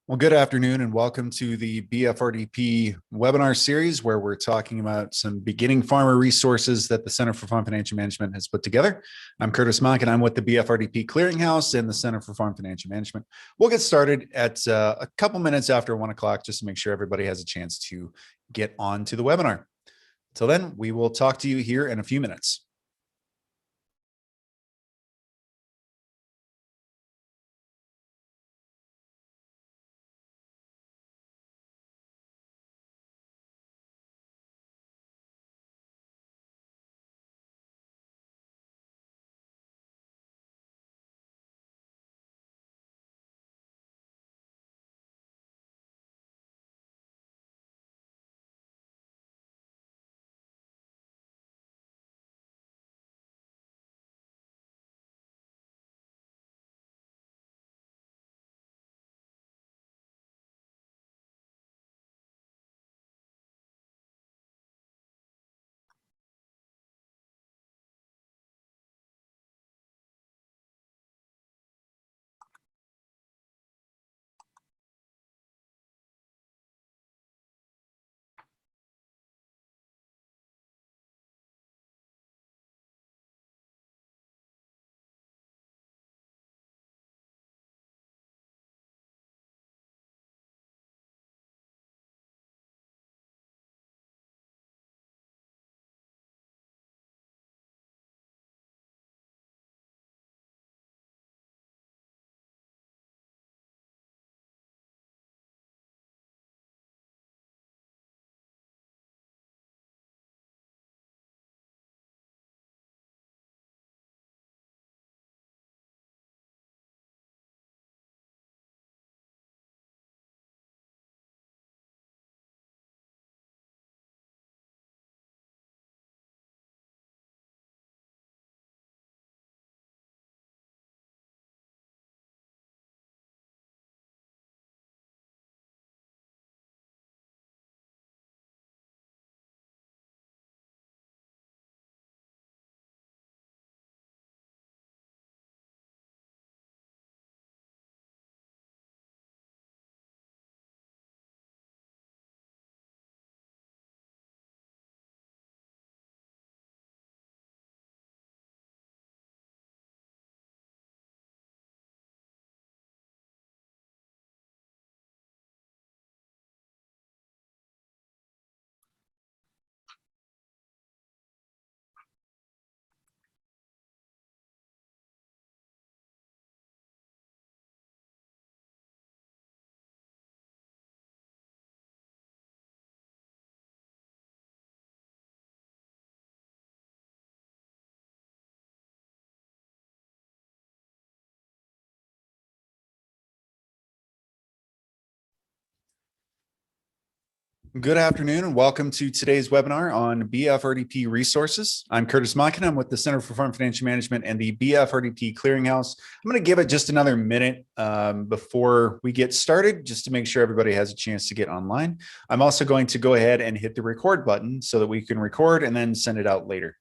Well, good afternoon and welcome to the BFRDP webinar series where we're talking about some beginning farmer resources that the Center for Farm Financial Management has put together. I'm Curtis Monk and I'm with the BFRDP Clearinghouse and the Center for Farm Financial Management. We'll get started at a couple minutes after 1 o'clock just to make sure everybody has a chance to get on to the webinar. Till then, we will talk to you here in a few minutes. Good afternoon and welcome to today's webinar on BFRDP resources. I'm Curtis Monken. I'm with the Center for Farm Financial Management and the BFRDP Clearinghouse. I'm going to give it just another minute before we get started, just to make sure everybody has a chance to get online. I'm also going to go ahead and hit the record button so that we can record and then send it out later.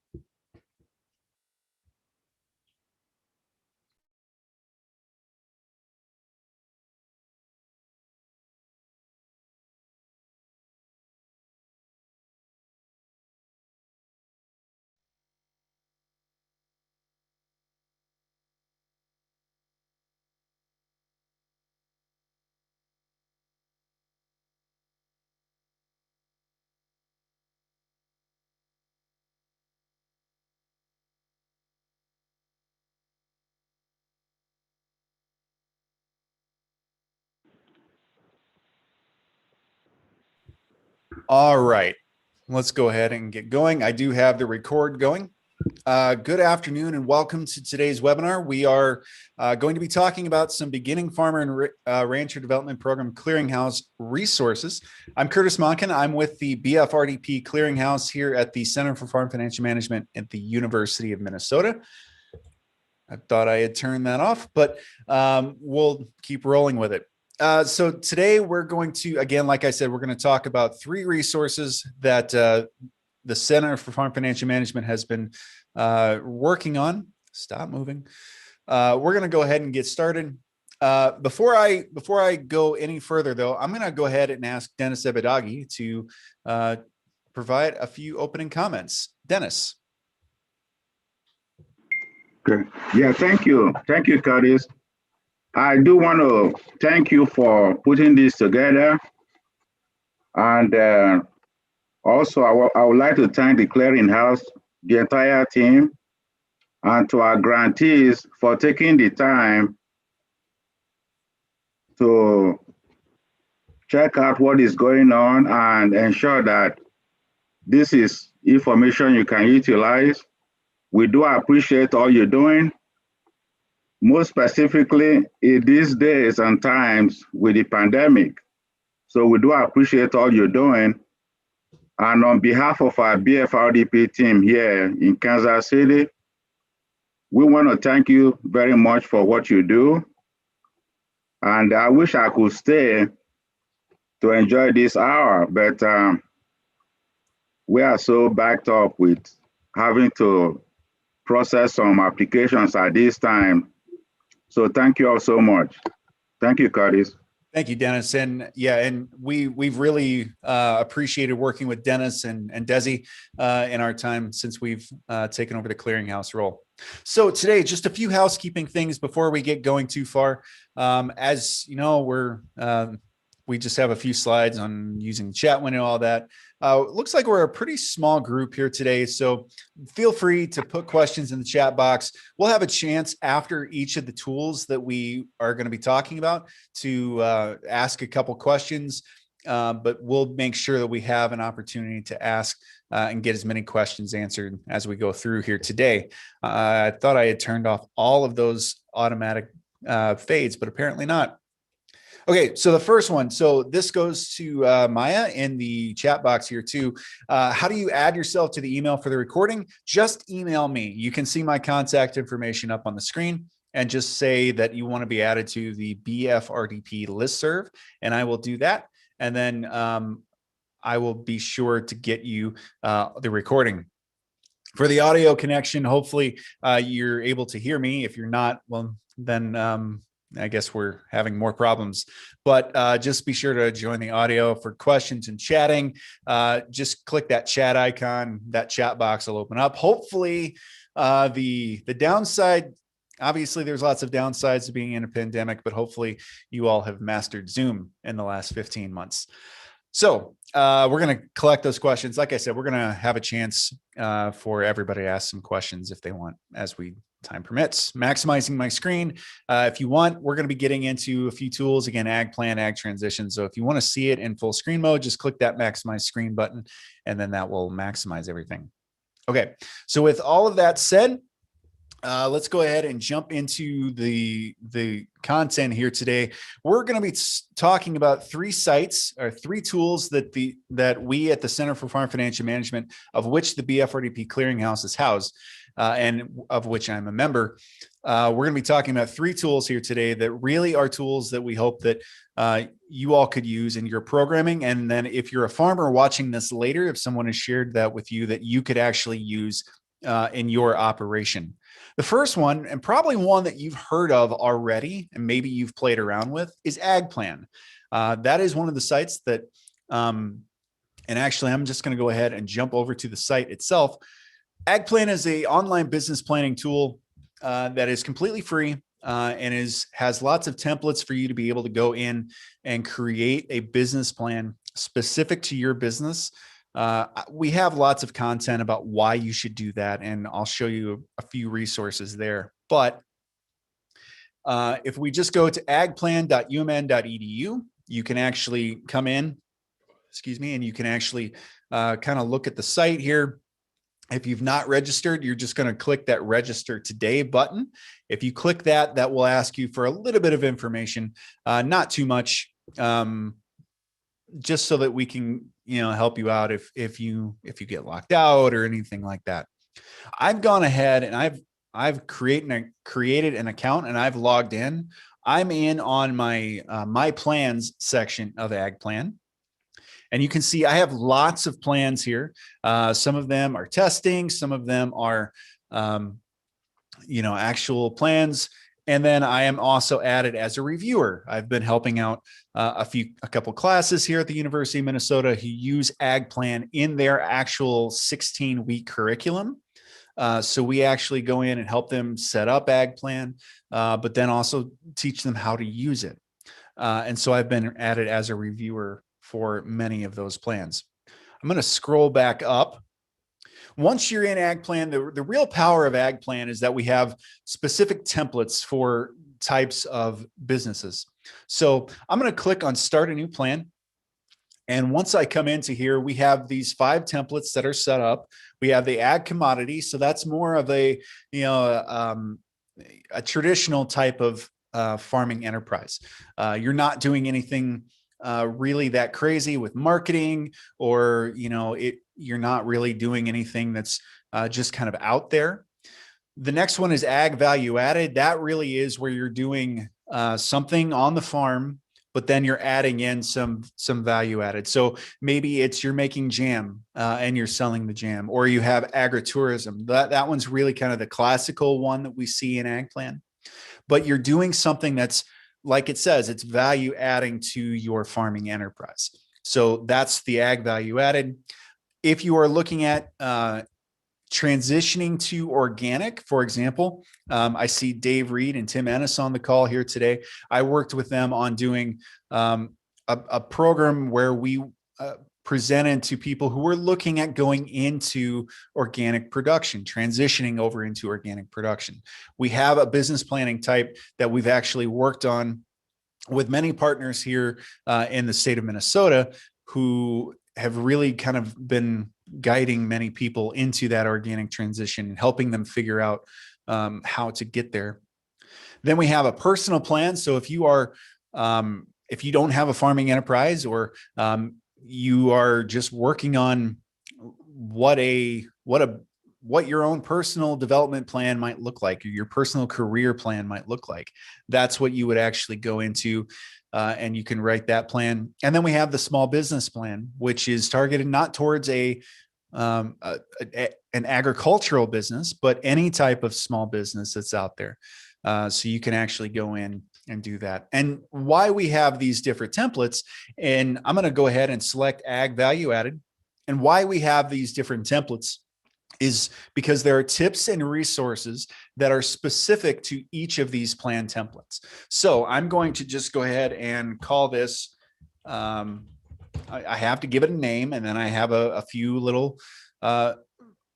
All right, let's go ahead and get going. I do have the record going. Good afternoon and welcome to today's webinar. We are going to be talking about some beginning farmer and rancher development program clearinghouse resources. I'm Curtis Monken. I'm with the BFRDP Clearinghouse here at the Center for Farm Financial Management at the University of Minnesota. I thought I had turned that off, but we'll keep rolling with it. So today we're going to, again, like I said, we're going to talk about 3 resources that the Center for Farm Financial Management has been working on. Stop moving. We're going to go ahead and get started. Before I go any further, though, I'm going to go ahead and ask Dennis Ebedagi to provide a few opening comments. Dennis. Okay. Yeah, thank you. Thank you, Curtis. I do want to thank you for putting this together. And also, I would like to thank the clearinghouse, the entire team, and to our grantees for taking the time to check out what is going on and ensure that this is information you can utilize. We do appreciate all you're doing. Most specifically in these days and times with the pandemic. So we do appreciate all you're doing. And on behalf of our BFRDP team here in Kansas City, we want to thank you very much for what you do. And I wish I could stay to enjoy this hour, but we are so backed up with having to process some applications at this time. So thank you all so much. Thank you, Curtis. Thank you, Dennis. And yeah, and we've really appreciated working with Dennis and Desi in our time since we've taken over the clearinghouse role. So today, just a few housekeeping things before we get going too far. As you know, we just have a few slides on using the chat window, all that. Looks like we're a pretty small group here today, so feel free to put questions in the chat box. We'll have a chance after each of the tools that we are going to be talking about to ask a couple questions, but we'll make sure that we have an opportunity to ask and get as many questions answered as we go through here today. I thought I had turned off all of those automatic fades, but apparently not. Okay, so the first one, so this goes to Maya in the chat box here too. How do you add yourself to the email for the recording? Just email me. You can see my contact information up on the screen and just say that you want to be added to the BFRDP listserv, and I will do that. And then I will be sure to get you the recording. For the audio connection, hopefully you're able to hear me. If you're not, well, then I guess we're having more problems, but just be sure to join the audio for questions and chatting. Just click that chat icon, that chat box will open up. Hopefully the downside, obviously there's lots of downsides to being in a pandemic, but hopefully you all have mastered Zoom in the last 15 months. So we're going to collect those questions. Like I said, we're going to have a chance for everybody to ask some questions if they want, as time permits. Maximizing my screen. If you want, we're going to be getting into a few tools. Again, Ag Plan, Ag Transition. So if you want to see it in full screen mode, just click that maximize screen button, and then that will maximize everything. Okay, so with all of that said, let's go ahead and jump into the content here today. We're going to be talking about three sites or three tools that we at the Center for Farm Financial Management, of which the BFRDP Clearinghouse is housed, and of which I'm a member. We're going to be talking about three tools here today that really are tools that we hope that you all could use in your programming. And then if you're a farmer watching this later, if someone has shared that with you, that you could actually use in your operation. The first one, and probably one that you've heard of already, and maybe you've played around with, is Ag Plan. That is one of the sites that, and actually I'm just going to go ahead and jump over to the site itself. Ag Plan is an online business planning tool that is completely free and has lots of templates for you to be able to go in and create a business plan specific to your business. We have lots of content about why you should do that, and I'll show you a few resources there. But if we just go to agplan.umn.edu, you can actually come in, and you can actually kind of look at the site here. If you've not registered, you're just going to click that register today button. If you click that, that will ask you for a little bit of information, not too much, just so that we can, help you out if you get locked out or anything like that. I've gone ahead and I've created an account and I've logged in. I'm in on my my plans section of Ag Plan. And you can see I have lots of plans here. Some of them are testing. Some of them are, actual plans. And then I am also added as a reviewer. I've been helping out a couple classes here at the University of Minnesota who use AgPlan in their actual 16-week curriculum. So we actually go in and help them set up AgPlan, but then also teach them how to use it. And so I've been added as a reviewer for many of those plans. I'm going to scroll back up. Once you're in AgPlan, the real power of AgPlan is that we have specific templates for types of businesses. So I'm going to click on Start a New Plan. And once I come into here, we have these 5 templates that are set up. We have the ag commodity. So that's more of a, a traditional type of farming enterprise. You're not doing anything really that crazy with marketing, or you're not really doing anything that's just kind of out there. The next one is ag value added. That really is where you're doing something on the farm, but then you're adding in some value added. So maybe it's you're making jam and you're selling the jam, or you have agritourism. That one's really kind of the classical one that we see in AgPlan. But you're doing something that's, like it says, it's value adding to your farming enterprise. So that's the ag value added. If you are looking at transitioning to organic, for example, I see Dave Reed and Tim Ennis on the call here today. I worked with them on doing a program where we presented to people who were looking at going into organic production, transitioning over into organic production. We have a business planning type that we've actually worked on with many partners here in the state of Minnesota who have really kind of been guiding many people into that organic transition and helping them figure out how to get there. Then we have a personal plan. So if you are, if you don't have a farming enterprise, or you are just working on what your own personal development plan might look like, or your personal career plan might look like, that's what you would actually go into. And you can write that plan. And then we have the small business plan, which is targeted not towards an agricultural business, but any type of small business that's out there. So you can actually go in and do that. And why we have these different templates, and I'm going to go ahead and select ag value added. And why we have these different templates is because there are tips and resources that are specific to each of these plan templates. So I'm going to just go ahead and call this, I have to give it a name, and then I have a few little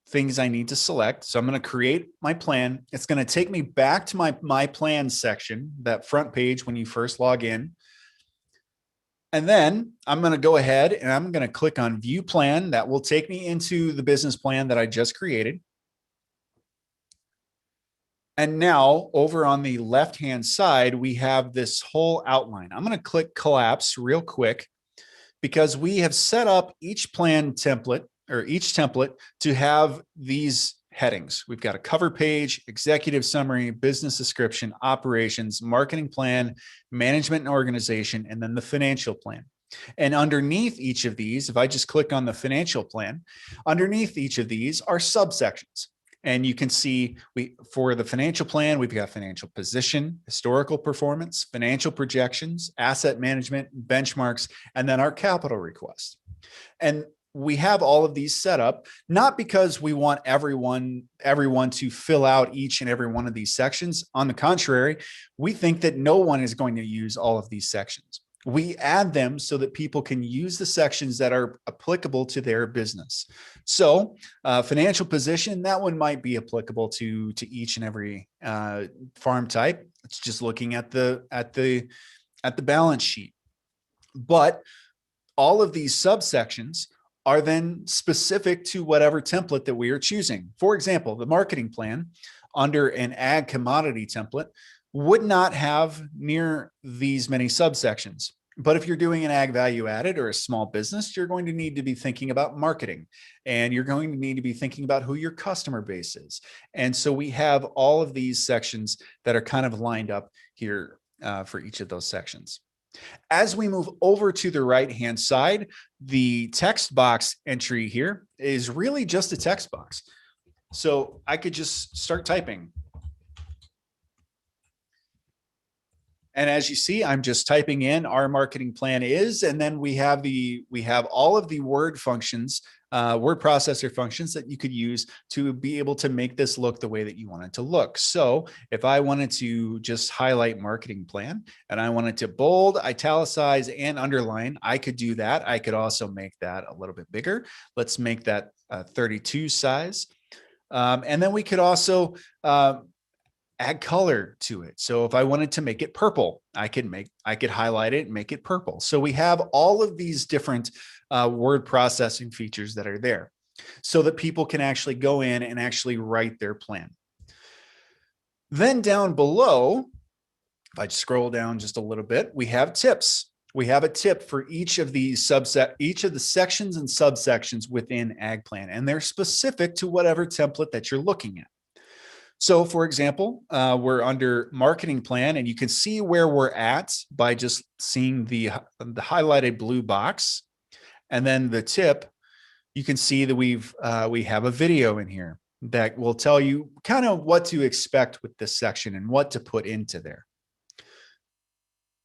things I need to select. So I'm going to create my plan. It's going to take me back to my plan section, that front page when you first log in. And then I'm going to go ahead and I'm going to click on view plan. That will take me into the business plan that I just created. And now over on the left-hand side, we have this whole outline. I'm going to click collapse real quick because we have set up each plan template, or each template, to have these headings. We've got a cover page, executive summary, business description, operations, marketing plan, management and organization, and then the financial plan. And underneath each of these, if I just click on the financial plan, underneath each of these are subsections. And you can see for the financial plan, we've got financial position, historical performance, financial projections, asset management, benchmarks, and then our capital request. And we have all of these set up, not because we want everyone to fill out each and every one of these sections. On the contrary, we think that no one is going to use all of these sections. We add them so that people can use the sections that are applicable to their business. So financial position, that one might be applicable to each and every farm type. It's just looking at the balance sheet. But all of these subsections are then specific to whatever template that we are choosing. For example, the marketing plan under an ag commodity template would not have near these many subsections. But if you're doing an ag value added or a small business, you're going to need to be thinking about marketing, and you're going to need to be thinking about who your customer base is. And so we have all of these sections that are kind of lined up here for each of those sections. As we move over to the right-hand side, the text box entry here is really just a text box. So I could just start typing. And as you see, I'm just typing in our marketing plan is, and then we have all of the word functions, word processor functions that you could use to be able to make this look the way that you want it to look. So if I wanted to just highlight marketing plan and I wanted to bold, italicize, and underline, I could do that. I could also make that a little bit bigger. Let's make that 32 size. And then we could also add color to it. So if I wanted to make it purple, I could highlight it and make it purple. So we have all of these different word processing features that are there so that people can actually go in and actually write their plan. Then down below, if I scroll down just a little bit, we have tips. We have a tip for each of the sections and subsections within AgPlan, and they're specific to whatever template that you're looking at. So for example, we're under marketing plan, and you can see where we're at by just seeing the highlighted blue box. And then the tip, you can see that we have a video in here that will tell you kind of what to expect with this section and what to put into there.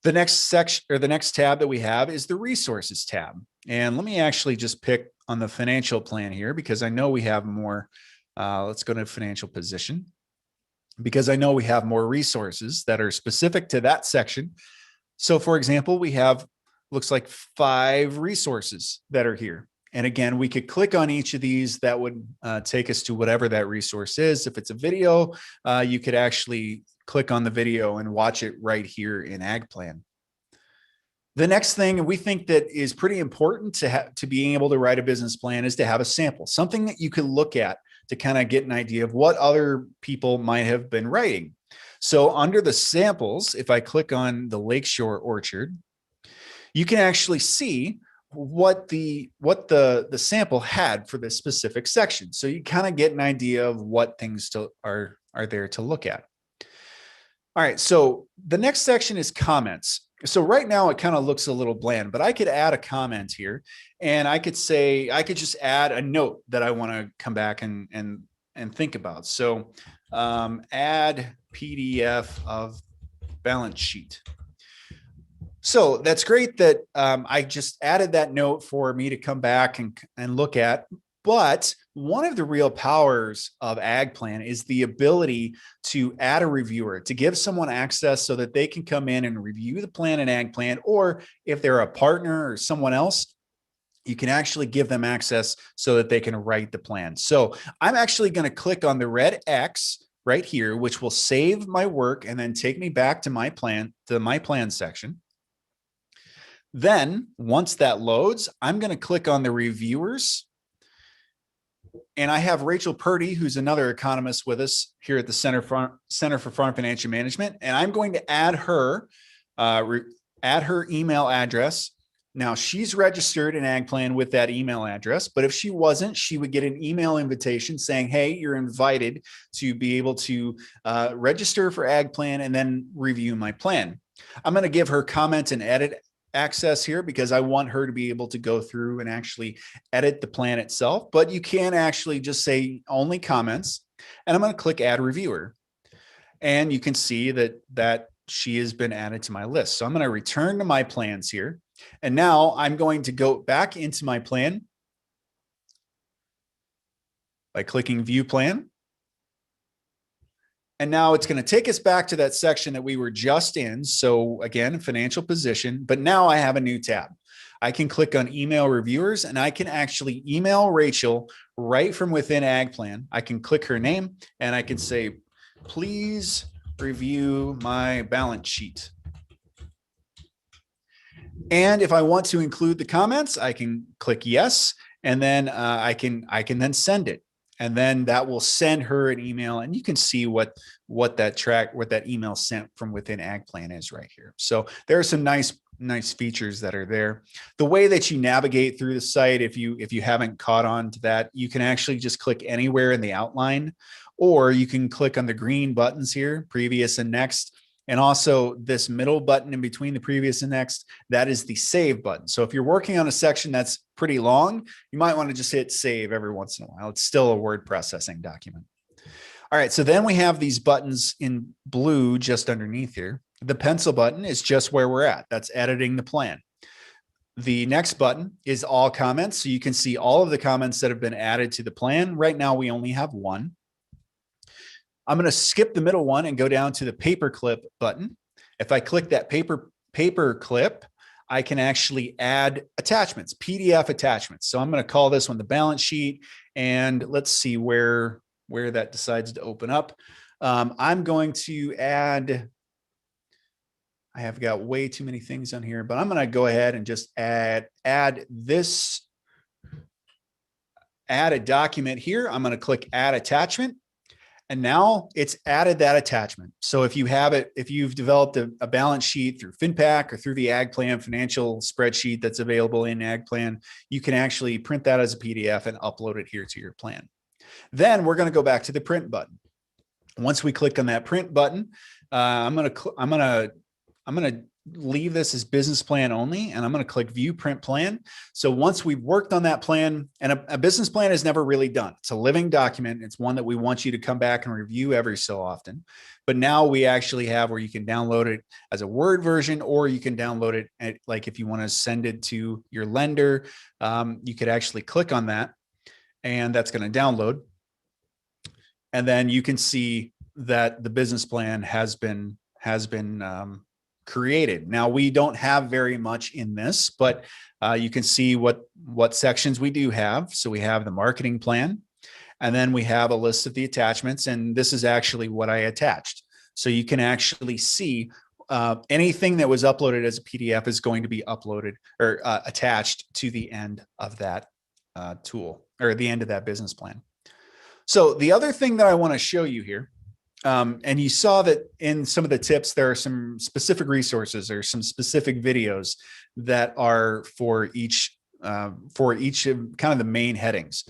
The next section, or the next tab that we have, is the resources tab. And let me actually just pick on the financial plan here, because I know we have more. Let's go to financial position, because I know we have more resources that are specific to that section. So for example, we have, looks like 5 resources that are here. And again, we could click on each of these. That would take us to whatever that resource is. If it's a video, you could actually click on the video and watch it right here in AgPlan. The next thing we think that is pretty important to being able to write a business plan is to have a sample, something that you can look at to kind of get an idea of what other people might have been writing. So under the samples, if I click on the Lakeshore Orchard, you can actually see what the sample had for this specific section. So you kind of get an idea of what things are there to look at. All right, so the next section is comments. So right now it kind of looks a little bland, but I could add a comment here, and I could just add a note that I want to come back and think about. So add PDF of balance sheet. So that's great that I just added that note for me to come back and look at. But one of the real powers of AgPlan is the ability to add a reviewer, to give someone access so that they can come in and review the plan in AgPlan, or if they're a partner or someone else, you can actually give them access so that they can write the plan. So I'm actually going to click on the red X right here, which will save my work and then take me back to my plan section. Then once that loads, I'm going to click on the reviewers. And I have Rachel Purdy, who's another economist with us here at the Center for Farm Financial Management. And I'm going to add her email address. Now she's registered in AgPlan with that email address, but if she wasn't, she would get an email invitation saying, hey, you're invited to be able to register for AgPlan and then review my plan. I'm going to give her comment and edit access here because I want her to be able to go through and actually edit the plan itself, but you can actually just say only comments, and I'm going to click add reviewer, and you can see that she has been added to my list. So I'm going to return to my plans here, and now I'm going to go back into my plan by clicking view plan. And now it's going to take us back to that section that we were just in. So again, financial position, but now I have a new tab. I can click on email reviewers, and I can actually email Rachel right from within AgPlan. I can click her name and I can say, please review my balance sheet. And if I want to include the comments, I can click yes, and then I can then send it. And then that will send her an email, and you can see what that email sent from within AgPlan is right here. So there are some nice features that are there. The way that you navigate through the site, if you haven't caught on to that, you can actually just click anywhere in the outline, or you can click on the green buttons here, previous and next. And also this middle button in between the previous and next, that is the save button. So if you're working on a section that's pretty long, you might want to just hit save every once in a while. It's still a word processing document. All right, so then we have these buttons in blue just underneath here. The pencil button is just where we're at. That's editing the plan. The next button is all comments. So you can see all of the comments that have been added to the plan. Right now, we only have one. I'm going to skip the middle one and go down to the paperclip button. If I click that paperclip, I can actually add attachments, PDF attachments. So I'm going to call this one the balance sheet, and let's see where that decides to open up. I'm going to add, I have got way too many things on here, but I'm going to go ahead and just add a document here. I'm going to click add attachment. And now it's added that attachment. So if you've developed a balance sheet through FinPack or through the AgPlan financial spreadsheet that's available in AgPlan, you can actually print that as a PDF and upload it here to your plan. Then we're going to go back to the print button. Once we click on that print button, I'm going to leave this as business plan only, and I'm going to click view print plan. So once we've worked on that plan, and a business plan is never really done. It's a living document. It's one that we want you to come back and review every so often. But now we actually have where you can download it as a Word version, or you can download it like if you want to send it to your lender, you could actually click on that, and that's going to download. And then you can see that the business plan has been created. Now, we don't have very much in this, but you can see what sections we do have. So we have the marketing plan, and then we have a list of the attachments, and this is actually what I attached. So you can actually see anything that was uploaded as a PDF is going to be uploaded or attached to the end of that tool, or the end of that business plan. So the other thing that I want to show you here, and you saw that in some of the tips, there are some specific resources or some specific videos that are for each of kind of the main headings.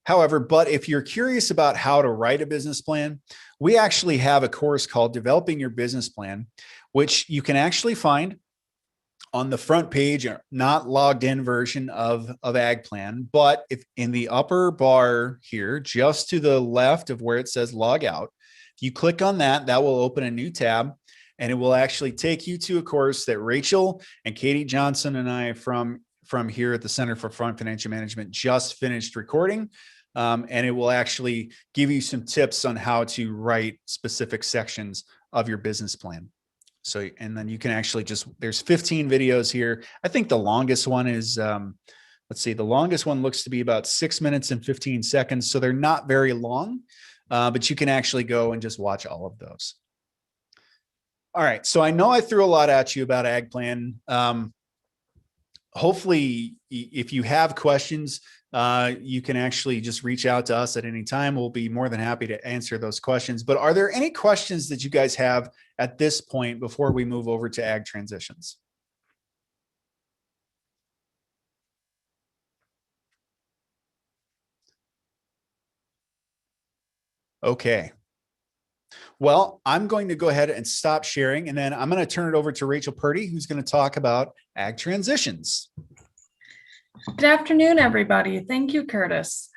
However, but if you're curious about how to write a business plan, we actually have a course called Developing Your Business Plan, which you can actually find on the front page, not logged in version of AgPlan, but if in the upper bar here, just to the left of where it says log out, if you click on that, that will open a new tab, and it will actually take you to a course that Rachel and Katie Johnson and I from here at the Center for Farm Financial Management just finished recording. And it will actually give you some tips on how to write specific sections of your business plan. So, and then you can actually there's 15 videos here. I think the longest one is, let's see, the longest one looks to be about 6 minutes and 15 seconds. So they're not very long, but you can actually go and just watch all of those. All right. So I know I threw a lot at you about AgPlan. Hopefully, if you have questions, you can actually just reach out to us at any time. We'll be more than happy to answer those questions. But are there any questions that you guys have at this point before we move over to ag transitions? Okay. Well, I'm going to go ahead and stop sharing, and then I'm going to turn it over to Rachel Purdy, who's going to talk about ag transitions. Good afternoon, everybody. Thank you, Curtis.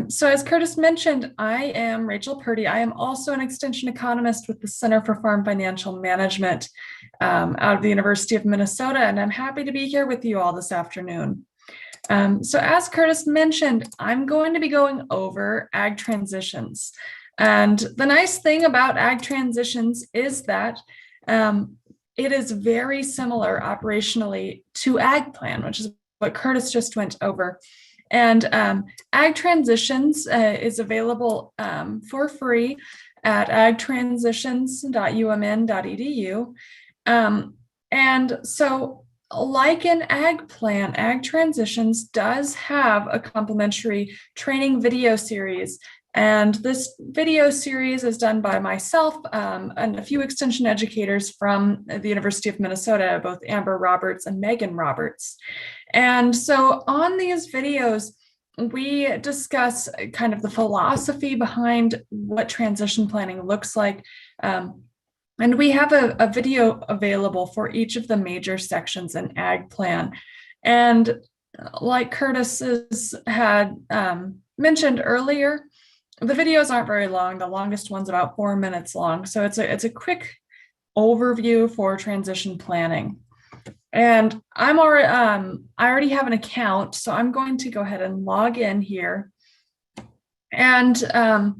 So as Curtis mentioned, I am Rachel Purdy. I am also an extension economist with the Center for Farm Financial Management out of the University of Minnesota, and I'm happy to be here with you all this afternoon. So as Curtis mentioned, I'm going to be going over ag transitions. And the nice thing about ag transitions is that it is very similar operationally to AgPlan, which is what Curtis just went over. And Ag Transitions is available for free at agtransitions.umn.edu. And so like in AgPlan, Ag Transitions does have a complimentary training video series. And this video series is done by myself and a few extension educators from the University of Minnesota, both Amber Roberts and Megan Roberts. And so on these videos, we discuss kind of the philosophy behind what transition planning looks like. And we have a video available for each of the major sections in AgPlan. And like Curtis had mentioned earlier, the videos aren't very long. The longest one's about 4 minutes long. So it's a quick overview for transition planning. And I already have an account, so I'm going to go ahead and log in here. And I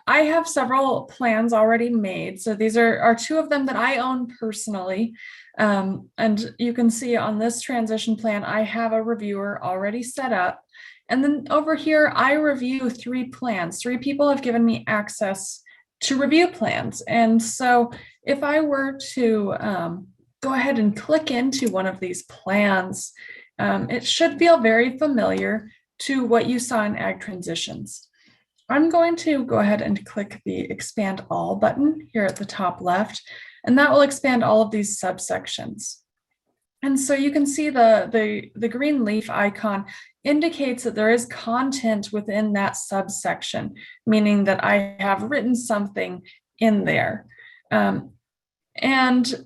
have several plans already made. So these are two of them that I own personally. And you can see on this transition plan, I have a reviewer already set up. And then over here, I review 3 plans. 3 people have given me access to review plans. And so if I were to go ahead and click into one of these plans, it should feel very familiar to what you saw in Ag Transitions. I'm going to go ahead and click the Expand All button here at the top left, and that will expand all of these subsections. And so you can see the green leaf icon indicates that there is content within that subsection, meaning that I have written something in there. And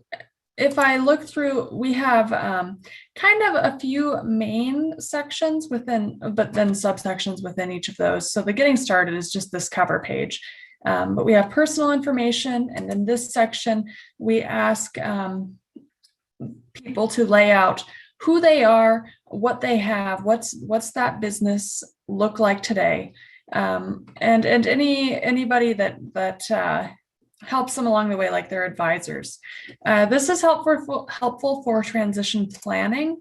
if I look through, we have kind of a few main sections within, but then subsections within each of those. So the getting started is just this cover page. But we have personal information, and in this section, we ask people to lay out who they are, what they have, what's that business look like today, and anybody that helps them along the way, like their advisors. This is helpful for transition planning,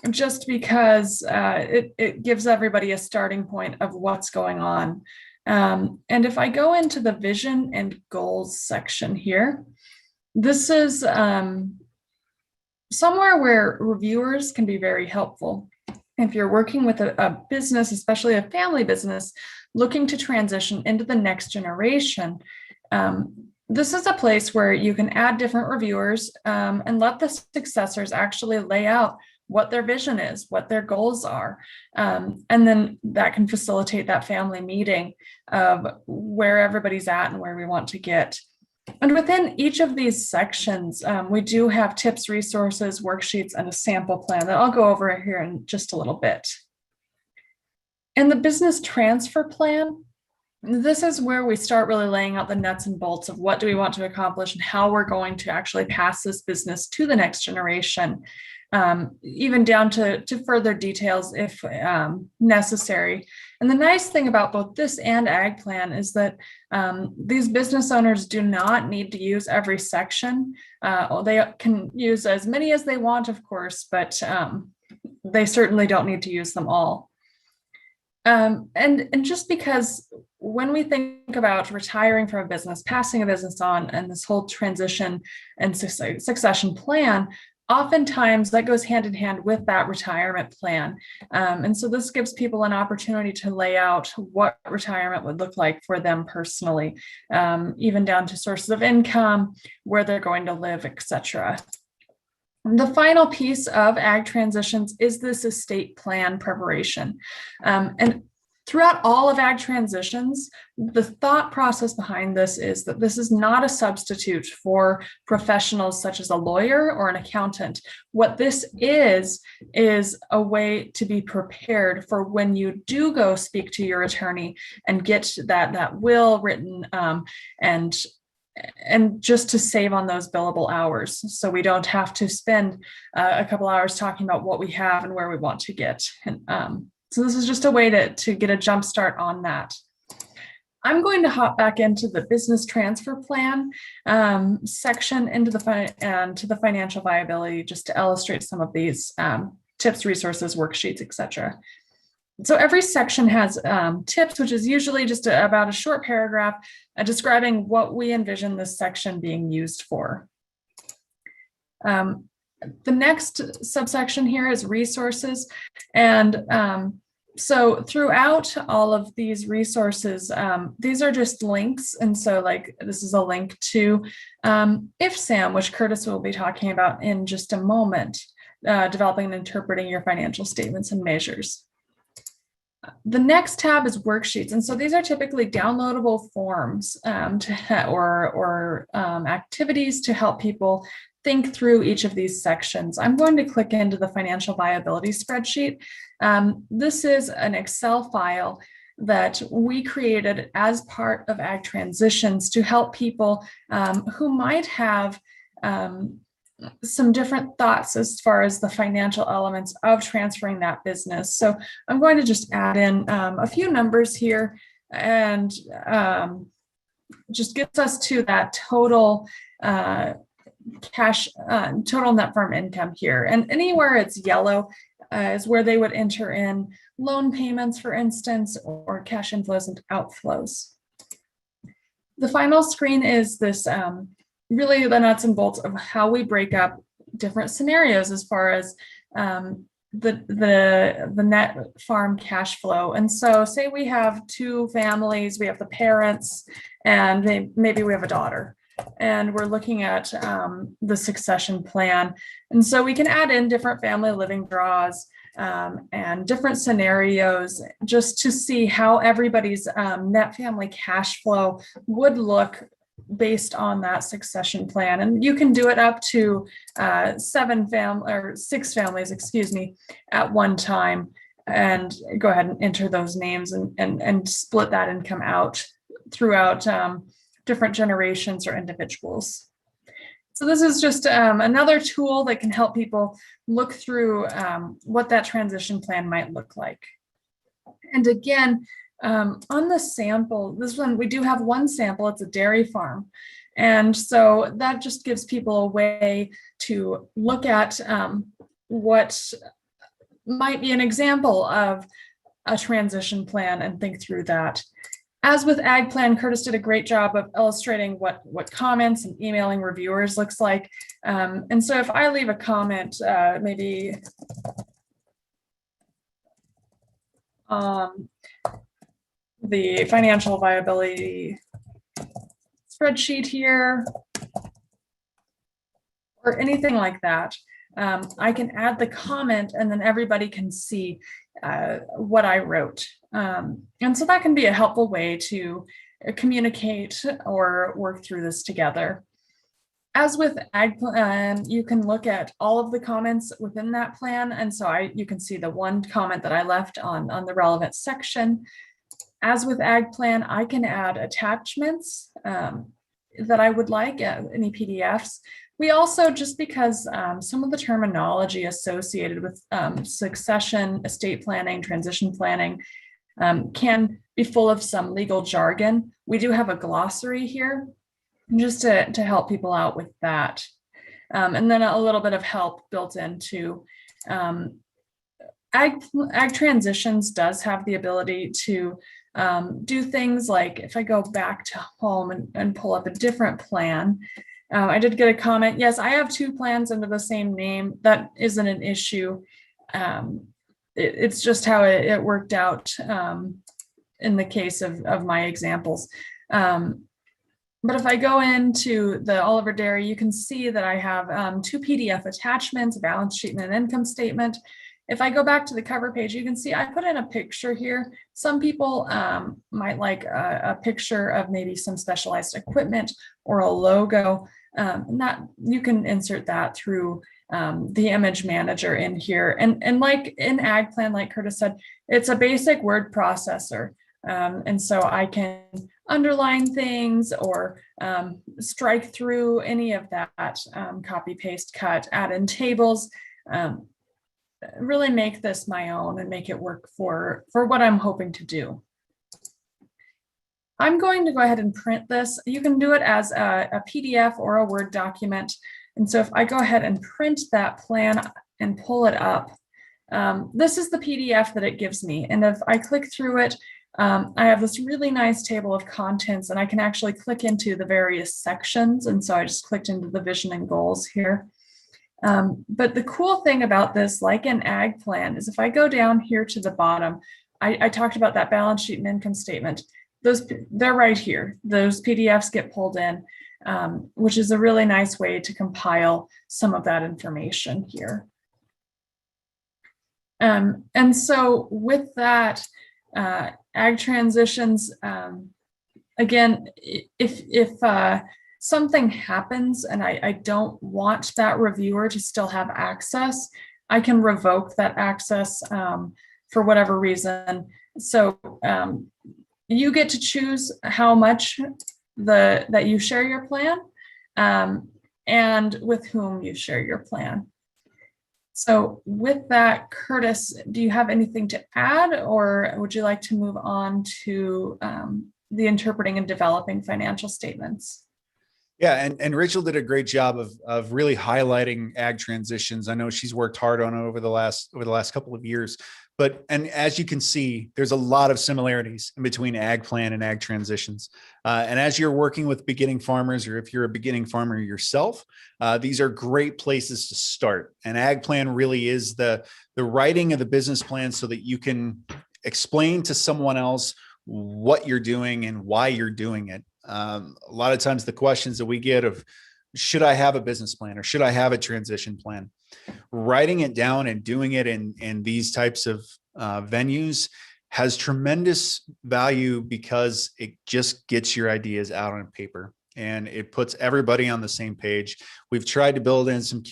just because it gives everybody a starting point of what's going on. And if I go into the vision and goals section here, this is somewhere where reviewers can be very helpful. If you're working with a business, especially a family business, looking to transition into the next generation, this is a place where you can add different reviewers and let the successors actually lay out what their vision is, what their goals are. And then that can facilitate that family meeting of where everybody's at and where we want to get. And within each of these sections, we do have tips, resources, worksheets, and a sample plan that I'll go over here in just a little bit. In the business transfer plan, this is where we start really laying out the nuts and bolts of what do we want to accomplish and how we're going to actually pass this business to the next generation, even down to further details if necessary. And the nice thing about both this and Ag Plan is that these business owners do not need to use every section. They can use as many as they want, of course, but they certainly don't need to use them all. And just because when we think about retiring from a business, passing a business on, and this whole transition and succession plan, oftentimes that goes hand in hand with that retirement plan. And so this gives people an opportunity to lay out what retirement would look like for them personally, even down to sources of income, where they're going to live, etc. The final piece of Ag Transitions is this estate plan preparation. And throughout all of Ag Transitions, the thought process behind this is that this is not a substitute for professionals such as a lawyer or an accountant. What this is a way to be prepared for when you do go speak to your attorney and get that will written, and just to save on those billable hours, so we don't have to spend a couple hours talking about what we have and where we want to get. And so this is just a way to get a jump start on that. I'm going to hop back into the business transfer plan section into the financial viability, just to illustrate some of these tips, resources, worksheets, etc. So every section has tips, which is usually just about a short paragraph describing what we envision this section being used for. The next subsection here is resources. And so throughout all of these resources, these are just links. And so like this is a link to IFSAM, which Curtis will be talking about in just a moment, developing and interpreting your financial statements and measures. The next tab is worksheets. And so these are typically downloadable forms or activities to help people think through each of these sections. I'm going to click into the financial viability spreadsheet. This is an Excel file that we created as part of Ag Transitions to help people who might have some different thoughts as far as the financial elements of transferring that business. So I'm going to just add in a few numbers here, and just gets us to that total cash, total net farm income here. And anywhere it's yellow is where they would enter in loan payments, for instance, or cash inflows and outflows. The final screen is this really the nuts and bolts of how we break up different scenarios as far as the net farm cash flow. And so say we have two families, we have the parents, and maybe we have a daughter, and we're looking at the succession plan. And so we can add in different family living draws and different scenarios just to see how everybody's net family cash flow would look based on that succession plan. And you can do it up to 6 families, excuse me, at one time, and go ahead and enter those names and split that income out throughout different generations or individuals. So this is just another tool that can help people look through what that transition plan might look like. And again, on the sample, this one, we do have one sample, it's a dairy farm. And so that just gives people a way to look at what might be an example of a transition plan and think through that. As with Ag Plan, Curtis did a great job of illustrating what comments and emailing reviewers looks like. And so if I leave a comment, maybe the financial viability spreadsheet here, or anything like that, I can add the comment and then everybody can see what I wrote. And so that can be a helpful way to communicate or work through this together. As with Ag Plan, you can look at all of the comments within that plan. And so you can see the one comment that I left on the relevant section. As with Ag Plan, I can add attachments that I would like, any PDFs. We also, just because some of the terminology associated with succession, estate planning, transition planning can be full of some legal jargon, we do have a glossary here just to help people out with that. And then a little bit of help built into Ag Transitions does have the ability to do things like, if I go back to home and pull up a different plan, I did get a comment. Yes, I have two plans under the same name. That isn't an issue. It's just how it worked out in the case of my examples. But if I go into the Oliver Dairy, you can see that I have two PDF attachments, a balance sheet and an income statement. If I go back to the cover page, you can see I put in a picture here. Some people might like a picture of maybe some specialized equipment or a logo. You can insert that through the image manager in here. And like in Ag Plan, like Curtis said, it's a basic word processor. And so I can underline things or strike through any of that, copy, paste, cut, add in tables, really make this my own and make it work for what I'm hoping to do. I'm going to go ahead and print this. You can do it as a PDF or a Word document. And so if I go ahead and print that plan and pull it up, this is the PDF that it gives me. And if I click through it, I have this really nice table of contents, and I can actually click into the various sections. And so I just clicked into the vision and goals here. But the cool thing about this, like an Ag Plan, is if I go down here to the bottom, I talked about that balance sheet and income statement. They're right here. Those PDFs get pulled in, which is a really nice way to compile some of that information here. And so with that, Ag Transitions, again, if something happens and I don't want that reviewer to still have access, I can revoke that access for whatever reason. So you get to choose how much that you share your plan, and with whom you share your plan. So with that, Curtis, do you have anything to add, or would you like to move on to the interpreting and developing financial statements? Yeah, and Rachel did a great job of really highlighting ag transitions. I know she's worked hard on it over the last couple of years. And as you can see, there's a lot of similarities in between ag plan and ag transitions. And as you're working with beginning farmers, or if you're a beginning farmer yourself, these are great places to start. And ag plan really is the writing of the business plan so that you can explain to someone else what you're doing and why you're doing it. A lot of times the questions that we get of, should I have a business plan or should I have a transition plan? Writing it down and doing it in these types of venues has tremendous value, because it just gets your ideas out on paper and it puts everybody on the same page. We've tried to build in some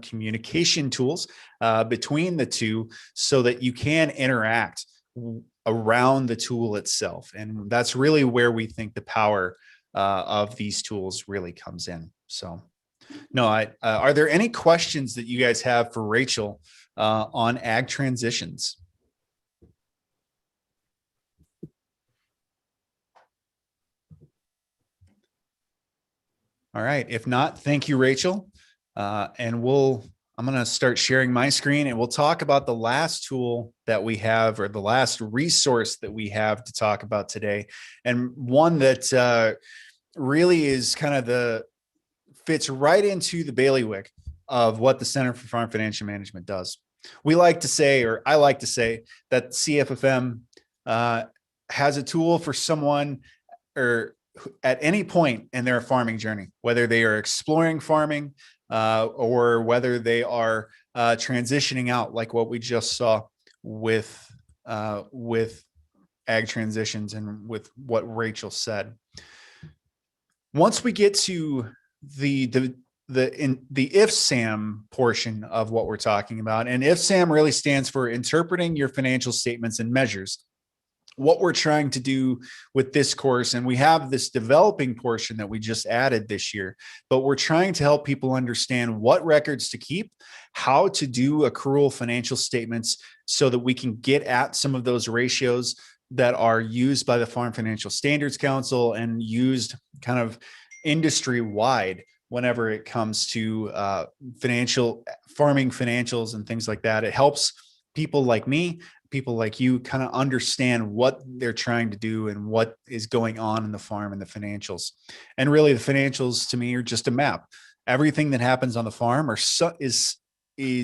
communication tools between the two so that you can interact around the tool itself. And that's really where we think the power of these tools really comes in. So no, are there any questions that you guys have for Rachel on ag transitions? All right. If not, thank you, Rachel. And I'm going to start sharing my screen, and we'll talk about the last tool that we have, or the last resource that we have to talk about today. And one that really is kind of fits right into the bailiwick of what the Center for Farm Financial Management does. We like to say, or I like to say, that CFFM has a tool for someone or at any point in their farming journey, whether they are exploring farming or whether they are transitioning out, like what we just saw with ag transitions and with what Rachel said. Once we get to the IFSAM portion of what we're talking about, and IFSAM really stands for Interpreting Your Financial Statements and Measures. What we're trying to do with this course, and we have this developing portion that we just added this year, but we're trying to help people understand what records to keep, how to do accrual financial statements so that we can get at some of those ratios that are used by the Farm Financial Standards Council and used kind of industry wide whenever it comes to farming financials and things like that. It helps people like me, people like you, kind of understand what they're trying to do and what is going on in the farm and the financials. And really, the financials to me are just a map. Everything that happens on the farm is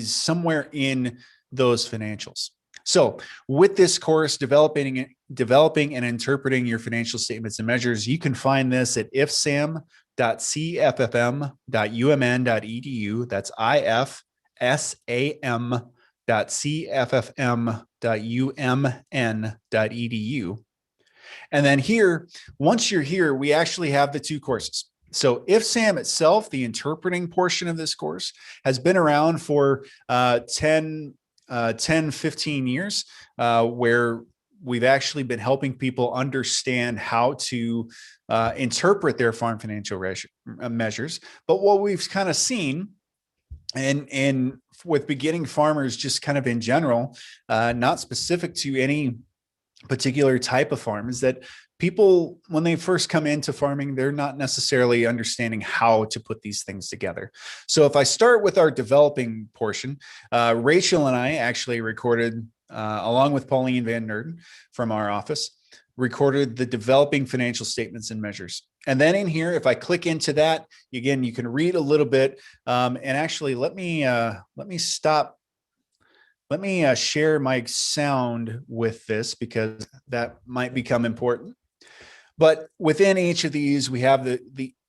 somewhere in those financials. So with this course, developing and interpreting your financial statements and measures, you can find this at ifsam.cffm.umn.edu. That's ifsam.cffm.umn.edu. And then here, once you're here, we actually have the two courses. So IFSAM itself, the interpreting portion of this course, has been around for 10, 15 years, where we've actually been helping people understand how to interpret their farm financial measures. But what we've kind of seen, and with beginning farmers, just kind of in general, not specific to any particular type of farm, is that people, when they first come into farming, they're not necessarily understanding how to put these things together. So if I start with our developing portion, Rachel and I actually recorded, along with Pauline Van Nerden from our office, recorded the developing financial statements and measures. And then in here, if I click into that, again, you can read a little bit. And actually, let me stop. Let me share my sound with this, because that might become important. But within each of these, we have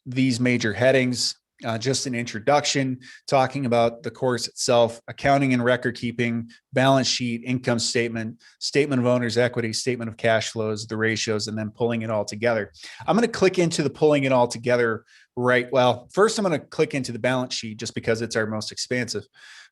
these major headings. Just an introduction, talking about the course itself, accounting and record keeping, balance sheet, income statement, statement of owner's equity, statement of cash flows, the ratios, and then pulling it all together. I'm going to click into the pulling it all together first I'm going to click into the balance sheet just because it's our most expansive.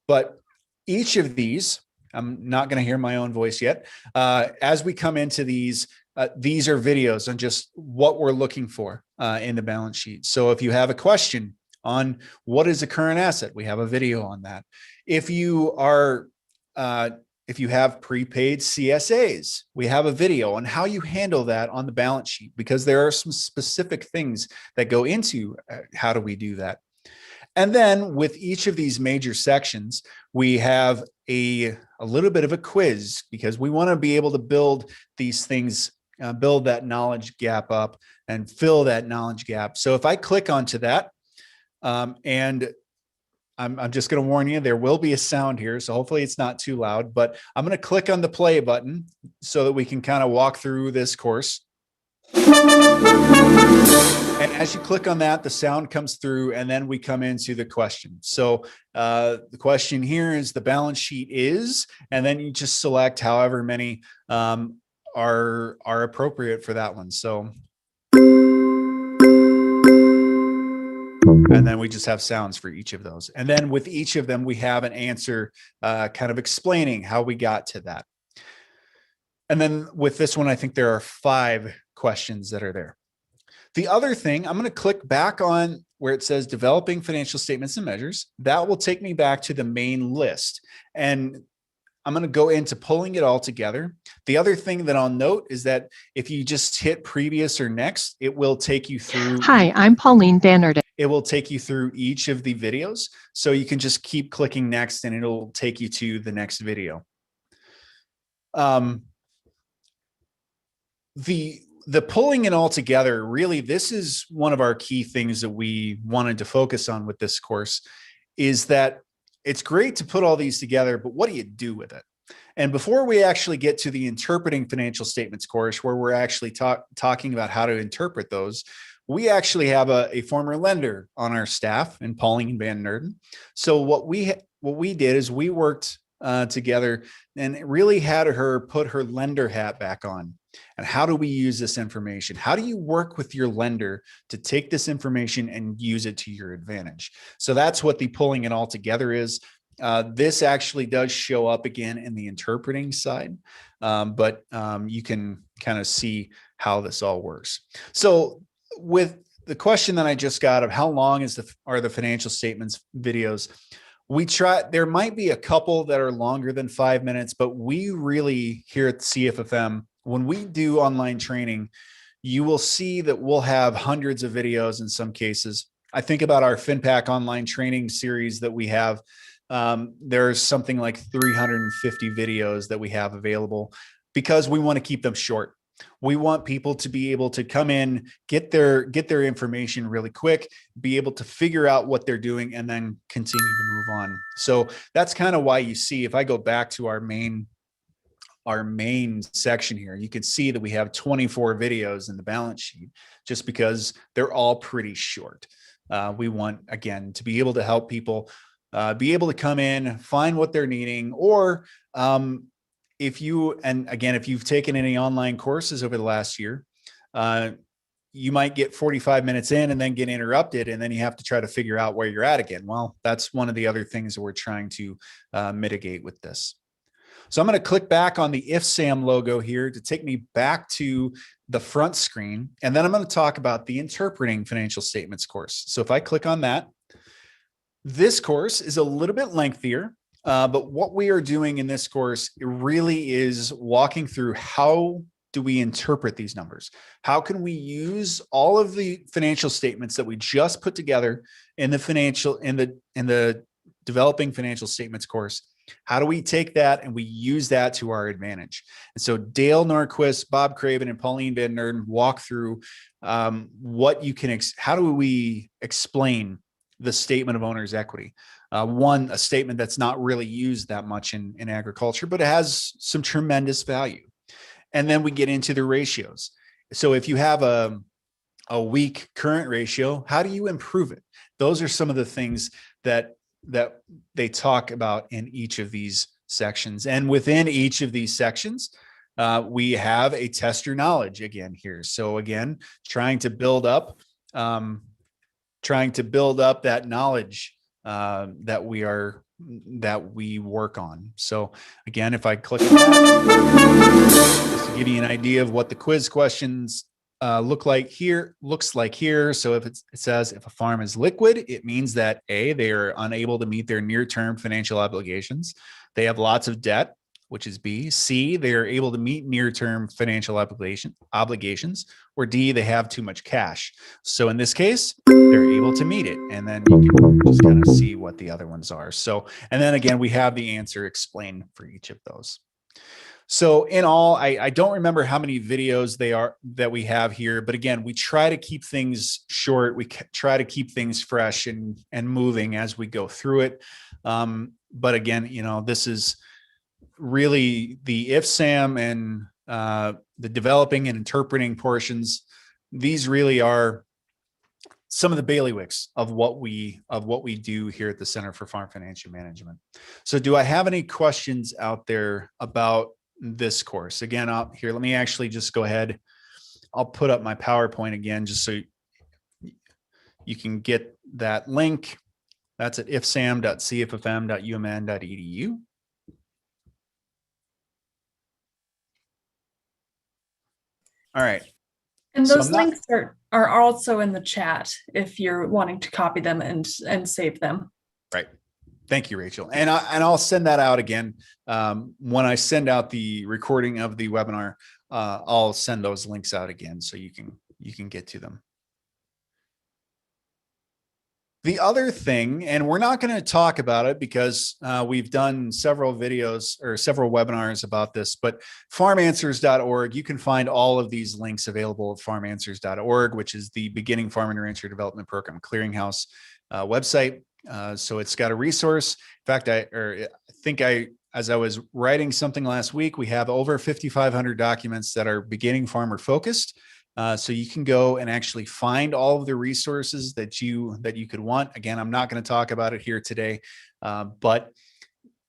But each of these, I'm not going to hear my own voice yet. As we come into these are videos on just what we're looking for in the balance sheet. So if you have a question on what is a current asset, we have a video on that. If you are, if you have prepaid CSAs, we have a video on how you handle that on the balance sheet, because there are some specific things that go into how do we do that. And then with each of these major sections, we have a little bit of a quiz, because we want to be able to build these things, build that knowledge gap up and fill that knowledge gap. So if I click onto that, and I'm just going to warn you, there will be a sound here, so hopefully it's not too loud, but I'm going to click on the play button so that we can kind of walk through this course. And as you click on that, the sound comes through, and then we come into the question. So the question here is the balance sheet is, and then you just select however many are appropriate for that one. So, and then we just have sounds for each of those. And then with each of them, we have an answer kind of explaining how we got to that. And then with this one, I think there are 5 questions that are there. The other thing, I'm going to click back on where it says developing financial statements and measures. That will take me back to the main list. And I'm going to go into pulling it all together. The other thing that I'll note is that if you just hit previous or next, it will take you through. Hi, I'm Pauline Bannerton. It will take you through each of the videos. So you can just keep clicking next and it'll take you to the next video. The pulling it all together, really, this is one of our key things that we wanted to focus on with this course, is that it's great to put all these together, but what do you do with it? And before we actually get to the interpreting financial statements course, where we're actually talking about how to interpret those, we actually have a former lender on our staff, in Pauline Van Nerden. So what we did is we worked together and really had her put her lender hat back on. And how do we use this information? How do you work with your lender to take this information and use it to your advantage? So that's what the pulling it all together is. This actually does show up again in the interpreting side, but you can kind of see how this all works. So with the question that I just got of how long are the financial statements videos, there might be a couple that are longer than 5 minutes, but we really here at CFFM, when we do online training, you will see that we'll have hundreds of videos in some cases. I think about our FinPack online training series that we have. There's something like 350 videos that we have available, because we want to keep them short. We want people to be able to come in, get their information really quick, be able to figure out what they're doing, and then continue to move on. So that's kind of why you see, if I go back to our main section here, you can see that we have 24 videos in the balance sheet, just because they're all pretty short. We want, again, to be able to help people be able to come in, find what they're needing, or if you've taken any online courses over the last year, you might get 45 minutes in and then get interrupted, and then you have to try to figure out where you're at again. Well, that's one of the other things that we're trying to mitigate with this. So I'm going to click back on the IFSAM logo here to take me back to the front screen, and then I'm going to talk about the interpreting financial statements course. So if I click on that, this course is a little bit lengthier, but what we are doing in this course really is walking through how do we interpret these numbers? How can we use all of the financial statements that we just put together in the developing financial statements course? How do we take that and we use that to our advantage? And so Dale Norquist, Bob Craven, and Pauline Van Nerden walk through what you can, how do we explain the statement of owner's equity? A statement that's not really used that much in agriculture, but it has some tremendous value. And then we get into the ratios. So if you have a weak current ratio, how do you improve it? Those are some of the things that they talk about in each of these sections. And within each of these sections, we have a test your knowledge again here. So again, trying to build up that knowledge that we are that we work on. So again, if I click on that, just to give you an idea of what the quiz questions looks like here. So if it says if a farm is liquid, it means that A, they are unable to meet their near-term financial obligations. They have lots of debt, which is B. C, they are able to meet near-term financial obligations, or D, they have too much cash. So in this case, they're able to meet it. And then you can just kind of see what the other ones are. So, and then again, we have the answer explained for each of those. So in all, I don't remember how many videos that we have here, but again, we try to keep things short. We try to keep things fresh and moving as we go through it. But again, this is really the IFSAM and the developing and interpreting portions. These really are some of the bailiwicks of what we do here at the Center for Farm Financial Management. So do I have any questions out there about this course? Again, here, let me actually just go ahead. I'll put up my PowerPoint again, just so you can get that link. That's at ifsam.cffm.umn.edu. All right. And those links are also in the chat if you're wanting to copy them and save them. Right. Thank you, Rachel. And I'll send that out again. When I send out the recording of the webinar, I'll send those links out again so you can get to them. The other thing, and we're not going to talk about it because we've done several videos or several webinars about this, but farmanswers.org, you can find all of these links available at farmanswers.org, which is the Beginning Farm and Rancher Development Program Clearinghouse website. So it's got a resource. In fact, as I was writing something last week, we have over 5,500 documents that are beginning farmer focused. So you can go and actually find all of the resources that you could want. Again, I'm not going to talk about it here today, but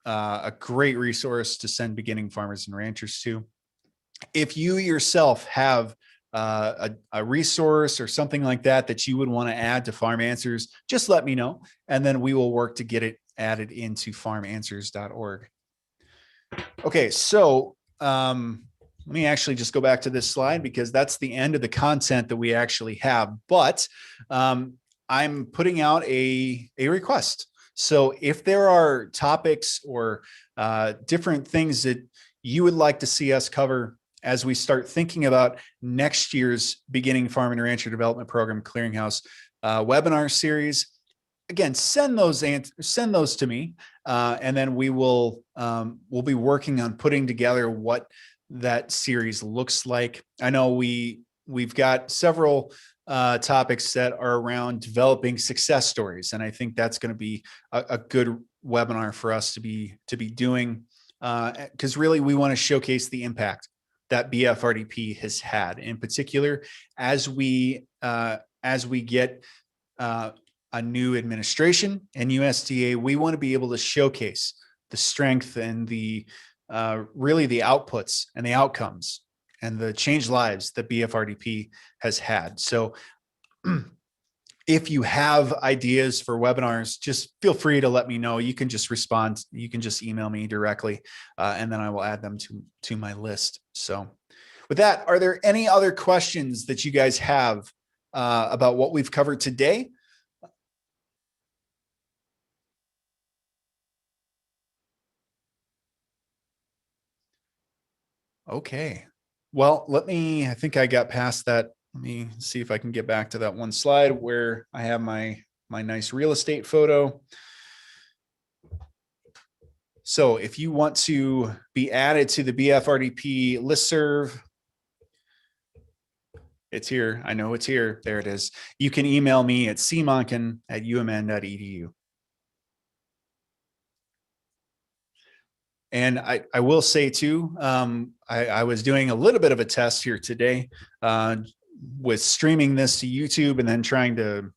a great resource to send beginning farmers and ranchers to. If you yourself have a resource or something like that you would want to add to Farm Answers, just let me know, and then we will work to get it added into farmanswers.org. Okay, so let me actually just go back to this slide because that's the end of the content that we actually have. But I'm putting out a request. So if there are topics or different things that you would like to see us cover as we start thinking about next year's Beginning Farm and Rancher Development Program Clearinghouse webinar series, again, send those to me, and then we'll be working on putting together what that series looks like. I know we've got several topics that are around developing success stories, and I think that's going to be a good webinar for us to be doing, because really we want to showcase the impact that BFRDP has had, in particular as we get a new administration and USDA. We want to be able to showcase the strength and the really the outputs and the outcomes and the changed lives that BFRDP has had. So if you have ideas for webinars, just feel free to let me know. You can just respond. You can just email me directly, and then I will add them to my list. So with that, are there any other questions that you guys have about what we've covered today? Okay. Well, I think I got past that. Let me see if I can get back to that one slide where I have my nice real estate photo. So if you want to be added to the BFRDP listserv, it's here. I know it's here. There it is. You can email me at cmonken@umn.edu. And I will say too, I was doing a little bit of a test here today with streaming this to YouTube and then trying to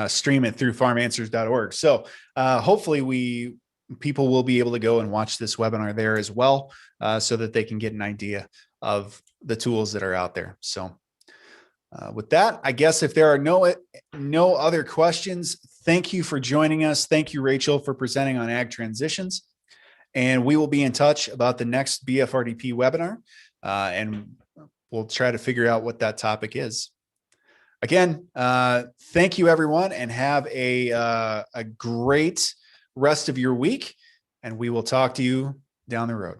stream it through farmanswers.org. So hopefully people will be able to go and watch this webinar there as well, so that they can get an idea of the tools that are out there. So with that, I guess if there are no other questions, Thank you for joining us. Thank you, Rachel, for presenting on ag transitions. And we will be in touch about the next BFRDP webinar, and we'll try to figure out what that topic is. Again, thank you, everyone, and have a great rest of your week. And we will talk to you down the road.